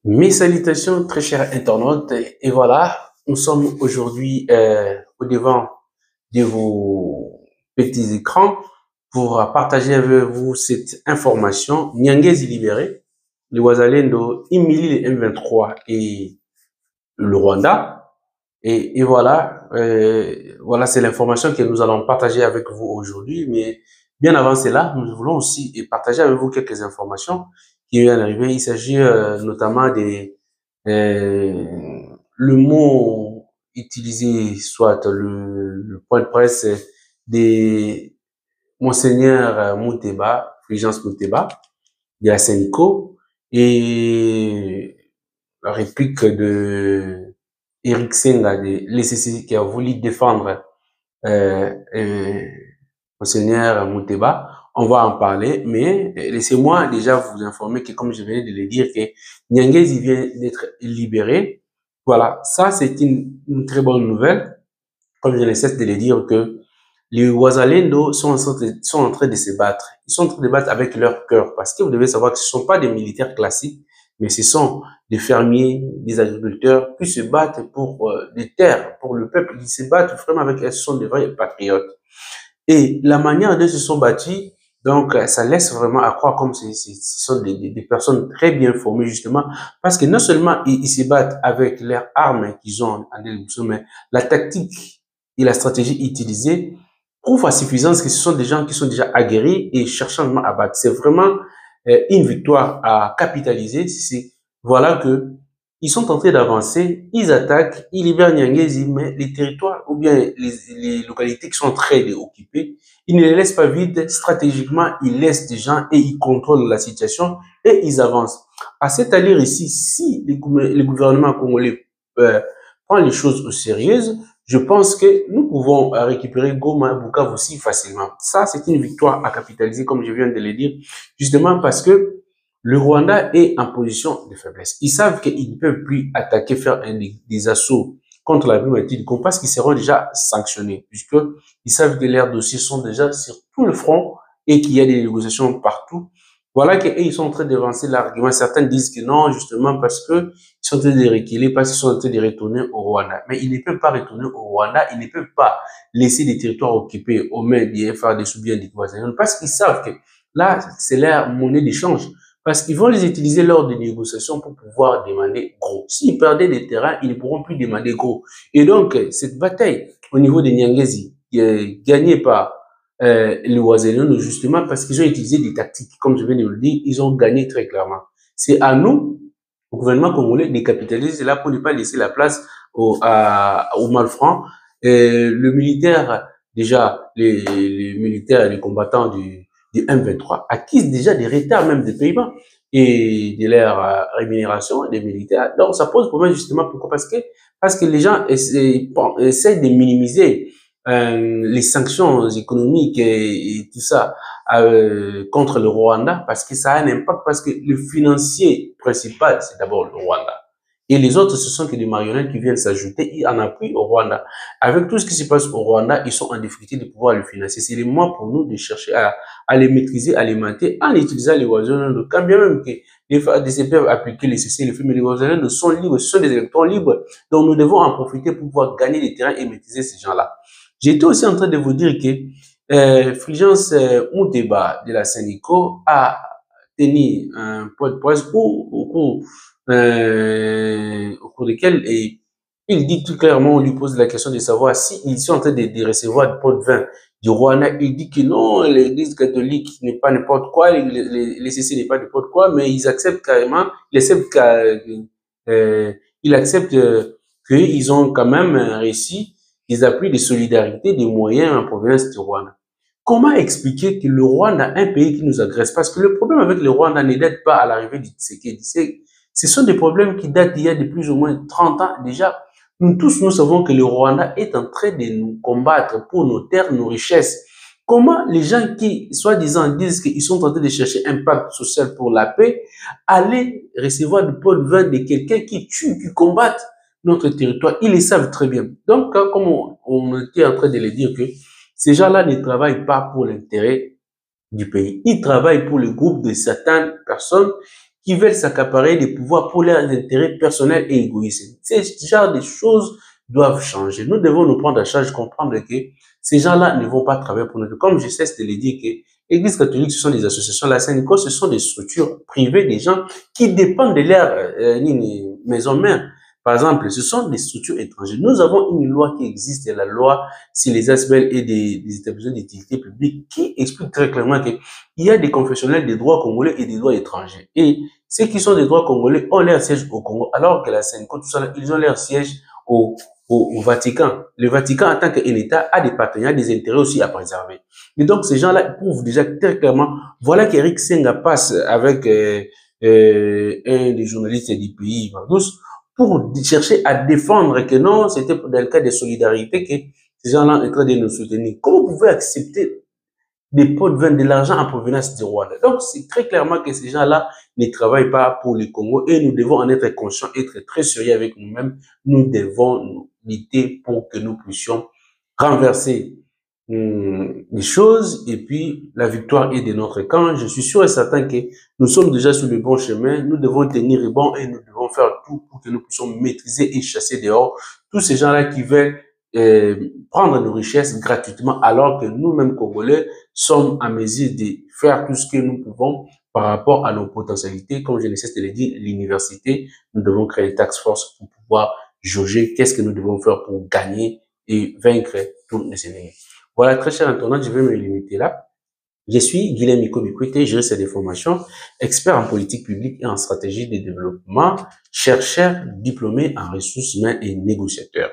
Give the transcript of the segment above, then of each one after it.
Mes salutations, très chers internautes, et voilà, nous sommes aujourd'hui au devant de vos petits écrans pour partager avec vous cette information. Nyangezi libéré, le Wazalendo, Imili le M23 et le Rwanda. Et voilà, voilà, c'est l'information que nous allons partager avec vous aujourd'hui. Mais bien avant cela, nous voulons aussi partager avec vous quelques informations qui viennent d'arriver. Il s'agit notamment des le mot utilisé, soit le point de presse des Monseigneur Mouteba, Fulgence Mouteba, de la Sénico, et la réplique de Eric Senga de l'ECC qui a voulu défendre euh, Monseigneur Mouteba. On va en parler, mais laissez-moi déjà vous informer que, comme je venais de le dire, que Nyangezi vient d'être libéré. Voilà, ça c'est une très bonne nouvelle. Comme je ne cesse de le dire, que les Ouazalendo sont en train de se battre. Ils sont en train de se battre avec leur cœur, parce que vous devez savoir que ce ne sont pas des militaires classiques, mais ce sont des fermiers, des agriculteurs qui se battent pour des terres, pour le peuple. Ils se battent vraiment avec elles, ce sont des vrais patriotes. Et la manière dont ils se sont battus, donc ça laisse vraiment à croire comme ce sont des personnes très bien formées justement, parce que non seulement ils se battent avec leurs armes qu'ils ont en délibération, mais la tactique et la stratégie utilisée prouve à suffisance que ce sont des gens qui sont déjà aguerris et cherchant vraiment à battre. C'est vraiment une victoire à capitaliser. Voilà que ils sont en train d'avancer, ils attaquent, ils libèrent Nyangezi, mais les territoires ou bien les localités qui sont très occupées, ils ne les laissent pas vides. Stratégiquement, ils laissent des gens et ils contrôlent la situation et ils avancent. À cette allure ici, si le gouvernement congolais euh, prend les choses au sérieux, je pense que nous pouvons récupérer Goma, Bukavu aussi facilement. Ça, c'est une victoire à capitaliser, comme je viens de le dire, justement parce que le Rwanda est en position de faiblesse. Ils savent qu'ils ne peuvent plus attaquer, faire des assauts contre la primature du Congo parce qu'ils seront déjà sanctionnés, puisqu'ils savent que leurs dossiers sont déjà sur tout le front et qu'il y a des négociations partout. Voilà qu'ils sont en train d'avancer l'argument. Certains disent que non, justement, parce que ils sont en train de reculer, parce qu'ils sont en train de retourner au Rwanda. Mais ils ne peuvent pas retourner au Rwanda, ils ne peuvent pas laisser des territoires occupés aux mains des FARDC ou bien des voisins, parce qu'ils savent que là, c'est leur monnaie d'échange. Parce qu'ils vont les utiliser lors des négociations pour pouvoir demander gros. S'ils perdaient des terrains, ils ne pourront plus demander gros. Et donc, cette bataille au niveau de Nyangezi, gagnée par les Ouazéliens, justement parce qu'ils ont utilisé des tactiques, comme je viens de le dire, ils ont gagné très clairement. C'est à nous, au gouvernement congolais, de capitaliser là pour ne pas laisser la place aux malfrats. Le militaire, déjà, les militaires, les combattants du M23 acquisent déjà des retards même de paiement et de leur rémunération des militaires. Donc, ça pose problème justement. Pourquoi? Parce que les gens essaient de minimiser les sanctions économiques et tout ça contre le Rwanda parce que ça a un impact, parce que le financier principal, c'est d'abord le Rwanda. Et les autres, ce sont que des marionnettes qui viennent s'ajouter en appui au Rwanda. Avec tout ce qui se passe au Rwanda, ils sont en difficulté de pouvoir le financer. C'est le moment pour nous de chercher à les maîtriser, à les mater en utilisant les voisins. Quand bien même que les FARDC peuvent appliquer les cessez-le-feu, mais les voisins sont libres, ce sont des électeurs libres. Donc nous devons en profiter pour pouvoir gagner des terrains et maîtriser ces gens-là. J'étais aussi en train de vous dire que Fulgence Mouteba de la Sénico a tenu un point de presse au cours desquels il dit tout clairement, on lui pose la question de savoir s'ils sont en train de recevoir des pots de vin du Rwanda. Il dit que non, l'église catholique n'est pas n'importe quoi, les CC n'est pas n'importe quoi, mais ils acceptent carrément, ils acceptent qu'ils ont quand même réussi des appuis de solidarité, des moyens en provenance du Rwanda. Comment expliquer que le Rwanda, un pays qui nous agresse, parce que le problème avec le Rwanda ne date pas à l'arrivée du Tshisekedi, ce sont des problèmes qui datent d'il y a de plus ou moins 30 ans déjà. Nous tous, nous savons que le Rwanda est en train de nous combattre pour nos terres, nos richesses. Comment les gens qui, soi-disant, disent qu'ils sont en train de chercher un pacte social pour la paix, aller recevoir du pot de vin de quelqu'un qui tue, qui combatte notre territoire? Ils le savent très bien. Donc, comme on était en train de le dire, que ces gens-là ne travaillent pas pour l'intérêt du pays. Ils travaillent pour le groupe de certaines personnes qui veulent s'accaparer des pouvoirs pour leurs intérêts personnels et égoïstes. Ces genre de choses doivent changer. Nous devons nous prendre à charge, comprendre que ces gens-là ne vont pas travailler pour nous. Comme je cesse de le dire que l'Église catholique, ce sont des associations, la Saint-Nicolas, ce sont des structures privées, des gens qui dépendent de leur maison mère. Par exemple, ce sont des structures étrangères. Nous avons une loi qui existe, la loi sur les ASBL et des établissements d'utilité publique, qui explique très clairement qu'il y a des confessionnels des droits congolais et des droits étrangers. Et ceux qui sont des droits congolais ont leur siège au Congo, alors que la Saint-Nicolas, tout ça, ils ont leur siège au Vatican. Le Vatican, en tant qu'État, a des partenaires, des intérêts aussi à préserver. Et donc, ces gens-là prouvent déjà très clairement, voilà qu'Eric Senga passe avec un des journalistes du pays, Mardous, pour chercher à défendre que non, c'était dans le cas de solidarité que ces gens-là sont en train de nous soutenir. Comment vous pouvez accepter des pots de vin, de l'argent en provenance du Rwanda? Donc, c'est très clairement que ces gens-là ne travaillent pas pour le Congo et nous devons en être conscients, être très sérieux avec nous-mêmes. Nous devons nous lutter pour que nous puissions renverser les choses et puis la victoire est de notre camp. Je suis sûr et certain que nous sommes déjà sur le bon chemin. Nous devons tenir le bon et nous devons faire tout pour que nous puissions maîtriser et chasser dehors tous ces gens-là qui veulent prendre nos richesses gratuitement alors que nous-mêmes Congolais sommes en mesure de faire tout ce que nous pouvons par rapport à nos potentialités. Comme je ne cesse de le dire, l'université, nous devons créer une task force pour pouvoir jauger qu'est-ce que nous devons faire pour gagner et vaincre tous nos ennemis. Voilà, très cher internaute, je vais me limiter là. Je suis Guilhem Ikobikwite, juriste de formation, expert en politique publique et en stratégie de développement, chercheur diplômé en ressources humaines et négociateur.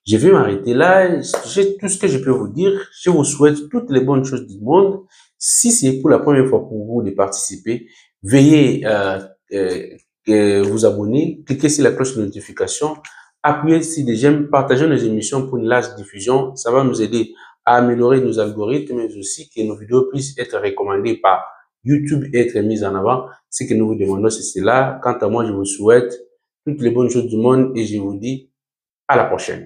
Je vais m'arrêter là. J'ai tout ce que je peux vous dire. Je vous souhaite toutes les bonnes choses du monde. Si c'est pour la première fois pour vous de participer, veuillez vous abonner, cliquez sur la cloche de notification, appuyez sur des j'aime, partagez nos émissions pour une large diffusion. Ça va nous aider à améliorer nos algorithmes, mais aussi que nos vidéos puissent être recommandées par YouTube et être mises en avant. Ce que nous vous demandons, c'est cela. Quant à moi, je vous souhaite toutes les bonnes choses du monde et je vous dis à la prochaine.